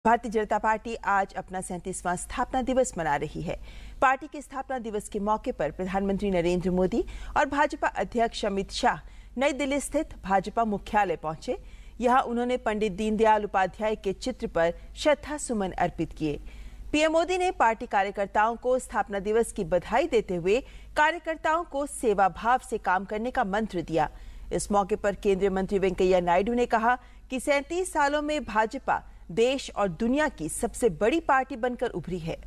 Bharatiya Janata party आज अपना 37वां स्थापना दिवस मना रही है। पार्टी के स्थापना दिवस के मौके पर प्रधानमंत्री नरेंद्र मोदी और भाजपा अध्यक्ष अमित शाह नई दिल्ली स्थित भाजपा मुख्यालय पहुंचे। यहां उन्होंने पंडित दीनदयाल उपाध्याय के चित्र पर श्रद्धा सुमन अर्पित किए। पीएम मोदी ने पार्टी कार्यकर्ताओं को स्थापना दिवस की बधाई देते हुए कार्यकर्ताओं को सेवा भाव से काम करने का मंत्र दिया। इस मौके पर केंद्रीय मंत्री वेंकैया नायडू ने कहा कि 37 सालों में भाजपा देश और दुनिया की सबसे बड़ी पार्टी बनकर उभरी है।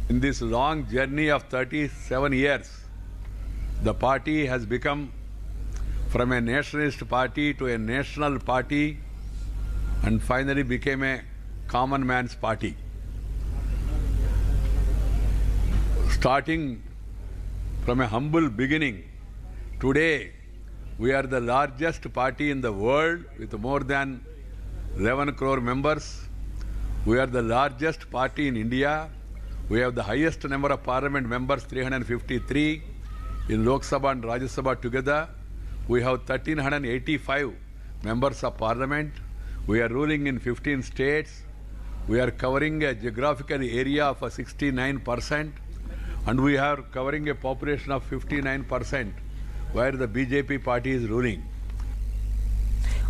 In this long journey of 37 years, the party has become from a nationalist party to a national party and finally became a common man's party. Starting from a humble beginning, today we are the largest party in the world with more than 11 crore members. We are the largest party in India. We have the highest number of parliament members, 353 in Lok Sabha and Rajya Sabha together. We have 1385 members of parliament. We are ruling in 15 states. We are covering a geographical area of 69% and we are covering a population of 59%. where the BJP party is ruling.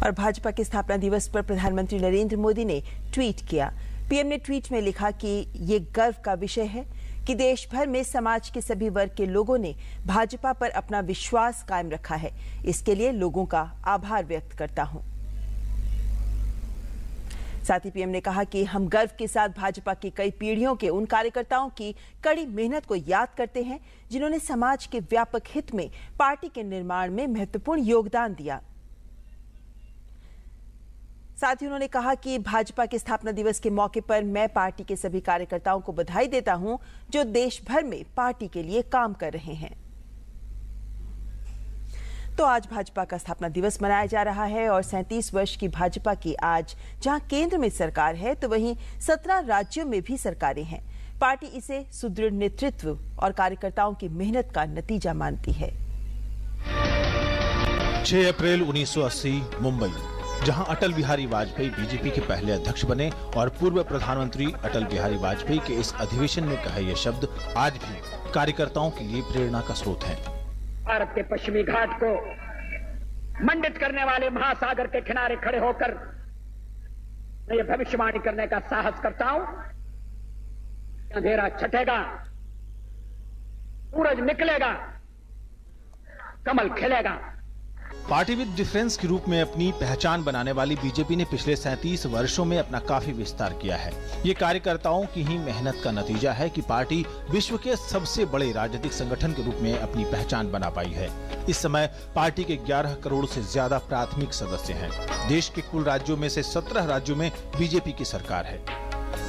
और भाजपा के स्थापना दिवस पर प्रधानमंत्री नरेंद्र मोदी ने tweet किया। PM ने tweet में लिखा कि ये गर्व का विषय है कि देश भर में समाज के सभी वर्ग के लोगों ने भाजपा पर अपना विश्वास कायम रखा है। इसके लिए लोगों का आभार व्यक्त करता हूं। साथ ही पीएम ने कहा कि हम गर्व के साथ भाजपा की कई पीढ़ियों के उन कार्यकर्ताओं की कड़ी मेहनत को याद करते हैं जिन्होंने समाज के व्यापक हित में पार्टी के निर्माण में महत्वपूर्ण योगदान दिया। साथ ही उन्होंने कहा कि भाजपा के स्थापना दिवस के मौके पर मैं पार्टी के सभी कार्यकर्ताओं को बधाई देता हूं जो देश भर में पार्टी के लिए काम कर रहे हैं। तो आज भाजपा का स्थापना दिवस मनाया जा रहा है और 37 वर्ष की भाजपा की आज जहां केंद्र में सरकार है तो वहीं 17 राज्यों में भी सरकारें हैं। पार्टी इसे सुदृढ़ नेतृत्व और कार्यकर्ताओं की मेहनत का नतीजा मानती है। 6 अप्रैल 1980 मुंबई, जहां अटल बिहारी वाजपेयी बीजेपी के पहले अध्यक्ष बने और पूर्व प्रधानमंत्री अटल बिहारी वाजपेयी के इस अधिवेशन में कहे ये शब्द आज भी कार्यकर्ताओं के लिए प्रेरणा का स्रोत है। भारत के पश्चिमी घाट को मंडित करने वाले महासागर के किनारे खड़े होकर मैं ये भविष्यवाणी करने का साहस करता हूं, अंधेरा छटेगा, सूरज निकलेगा, कमल खिलेगा। पार्टी विद डिफरेंस के रूप में अपनी पहचान बनाने वाली बीजेपी ने पिछले 37 वर्षों में अपना काफी विस्तार किया है। ये कार्यकर्ताओं की ही मेहनत का नतीजा है कि पार्टी विश्व के सबसे बड़े राजनीतिक संगठन के रूप में अपनी पहचान बना पाई है। इस समय पार्टी के 11 करोड़ से ज्यादा प्राथमिक सदस्य हैं। देश के कुल राज्यों में से 17 राज्यों में बीजेपी की सरकार है।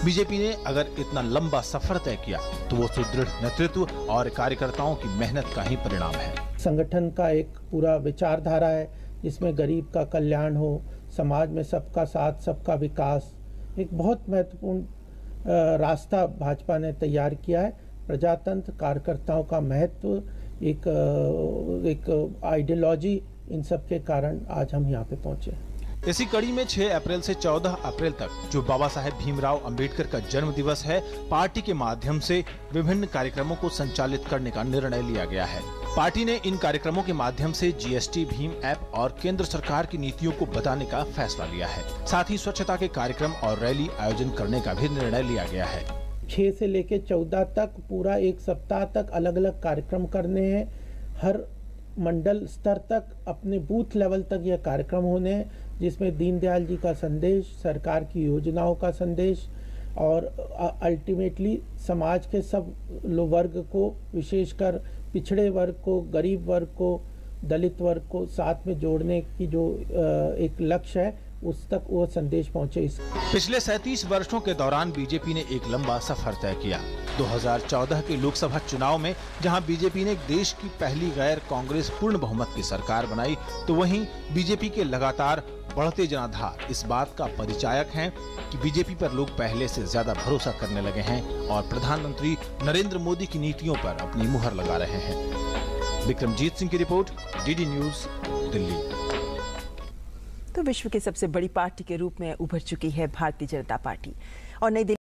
बीजेपी ने अगर इतना लंबा सफर तय किया तो वो सुदृढ़ नेतृत्व और कार्यकर्ताओं की मेहनत का ही परिणाम है। संगठन का एक पूरा विचारधारा है जिसमें गरीब का कल्याण हो, समाज में सबका साथ सबका विकास, एक बहुत महत्वपूर्ण रास्ता भाजपा ने तैयार किया है। प्रजातंत्र, कार्यकर्ताओं का महत्व, एक आइडियोलॉजी, इन सब के कारण आज हम यहाँ पे पहुँचे। इसी कड़ी में 6 अप्रैल से 14 अप्रैल तक जो बाबा साहेब भीमराव अंबेडकर का जन्म दिवस है, पार्टी के माध्यम से विभिन्न कार्यक्रमों को संचालित करने का निर्णय लिया गया है। पार्टी ने इन कार्यक्रमों के माध्यम से जीएसटी, भीम ऐप और केंद्र सरकार की नीतियों को बताने का फैसला लिया है। साथ ही स्वच्छता के कार्यक्रम और रैली आयोजन करने का भी निर्णय लिया गया है। 6 से लेकर 14 तक पूरा एक सप्ताह तक अलग अलग कार्यक्रम करने हैं। हर मंडल स्तर तक, अपने बूथ लेवल तक यह कार्यक्रम होने हैं जिसमें दीनदयाल जी का संदेश, सरकार की योजनाओं का संदेश और अल्टीमेटली समाज के सब वर्ग को, विशेषकर पिछड़े वर्ग को, गरीब वर्ग को, दलित वर्ग को साथ में जोड़ने की जो एक लक्ष्य है उस तक वो संदेश पहुंचे। पिछले 37 वर्षों के दौरान बीजेपी ने एक लंबा सफर तय किया। 2014 के लोकसभा चुनाव में जहां बीजेपी ने देश की पहली गैर कांग्रेस पूर्ण बहुमत की सरकार बनाई, तो वहीं बीजेपी के लगातार बढ़ते जनाधार इस बात का परिचायक हैं कि बीजेपी पर लोग पहले से ज्यादा भरोसा करने लगे हैं और प्रधानमंत्री नरेंद्र मोदी की नीतियों पर अपनी मुहर लगा रहे हैं। विक्रमजीत सिंह की रिपोर्ट, डीडी न्यूज, दिल्ली। तो विश्व की सबसे बड़ी पार्टी के रूप में उभर चुकी है भारतीय जनता पार्टी। और नई दिल्ली